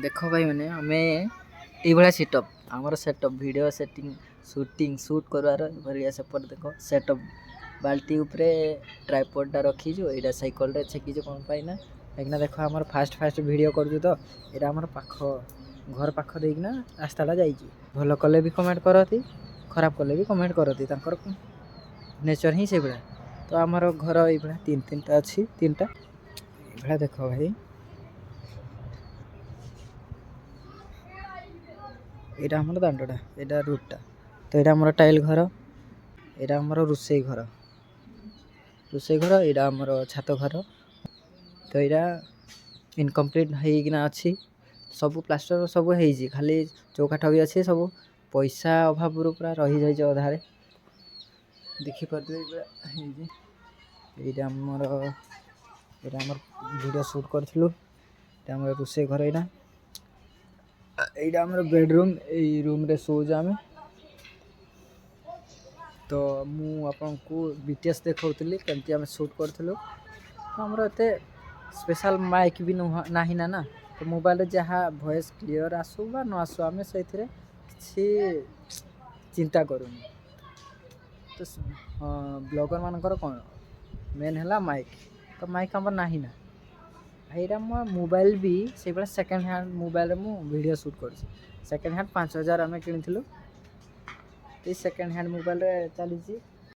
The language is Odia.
ଦେଖ ଭାଇ ମାନେ ଆମେ ଏଇଭଳିଆ ସେଟଅପ୍ ଆମର ସେଟଅପ୍ ଭିଡ଼ିଓ ସୁଟ୍ କରିବାର ଭରିଆ ସେପଟେ ଦେଖ ସେଟଅପ୍ ବାଲ୍ଟି ଉପରେ ଟ୍ରାଇପଡ଼୍ଟା ରଖିଛୁ। ଏଇଟା ସାଇକେଲରେ ଛେକିଛୁ କ'ଣ ପାଇଁ ନା କାହିଁକିନା ଦେଖ ଆମର ଫାଷ୍ଟ ଭିଡ଼ିଓ କରୁଛୁ ତ ଏଇଟା ଆମର ଘର ପାଖ ଦେଇକିନା ରାସ୍ତାଟା ଯାଇଛି। ଭଲ କଲେ ବି କମେଣ୍ଟ କରନ୍ତି, ଖରାପ କଲେ ବି କମେଣ୍ଟ କରନ୍ତି, ତାଙ୍କର ନେଚର୍ ହିଁ ସେଇଭଳିଆ। ତ ଆମର ଘର ଏଇଭଳିଆ ତିନିଟା ଅଛି, ଏଇଭଳିଆ ଦେଖ ଭାଇ। ଏଇଟା ଆମର ଦାଣ୍ଡଟା, ଏଇଟା ରୁଟ୍ଟା। ତ ଏଇଟା ଆମର ଟାଇଲ୍ ଘର, ଏଇଟା ଆମର ରୋଷେଇ ଘର, ଏଇଟା ଆମର ଛାତ ଘର। ତ ଏଇଟା ଇନକମ୍ପ୍ଲିଟ୍ ହେଇକିନା ଅଛି, ସବୁ ପ୍ଲାଷ୍ଟର ସବୁ ହେଇଛି, ଖାଲି ଚୌକାଠ ବି ଅଛି। ସବୁ ପଇସା ଅଭାବରୁ ପୁରା ରହିଯାଇଛି ଅଧାରେ, ଦେଖିପାରୁଥିବେ ପୁରା ହେଇଛି। ଏଇଟା ଆମର ଭିଡ଼ିଓ ସୁଟ୍ କରିଥିଲୁ। ଏଇଟା ଆମର ରୋଷେଇ ଘର, ଏଇଟା ଆମର ବେଡ଼ରୁମ୍। ଏଇ ରୁମ୍ରେ ଶୋଉଛୁ ଆମେ। ତ ମୁଁ ଆପଣଙ୍କୁ BTS ଦେଖାଉଥିଲି କେମିତି ଆମେ ସୁଟ୍ କରିଥିଲୁ। ଆମର ଏତେ ସ୍ପେଶାଲ୍ ମାଇକ୍ ବି ନାହିଁ ନା, ତ ମୋବାଇଲରେ ଯାହା ଭଏସ୍ କ୍ଲିଅର୍ ଆସୁ ବା ନ ଆସୁ ଆମେ ସେଇଥିରେ କିଛି ଚିନ୍ତା କରୁନି। ତ ବ୍ଲଗର୍ ମାନଙ୍କର କ'ଣ ମେନ୍ ହେଲା ମାଇକ୍, ତ ମାଇକ୍ ଆମର ନାହିଁ ନା। ଏଇଟା ମୋ ମୋବାଇଲ ବି ସେଇଭଳିଆ ସେକେଣ୍ଡ ହ୍ୟାଣ୍ଡ ମୋବାଇଲରେ ମୁଁ ଭିଡ଼ିଓ ସୁଟ୍ କରୁଛି। ସେକେଣ୍ଡ ହ୍ୟାଣ୍ଡ 5000 ଆମେ କିଣିଥିଲୁ। ଏଇ ସେକେଣ୍ଡ ହ୍ୟାଣ୍ଡ ମୋବାଇଲରେ ଚାଲିଛି।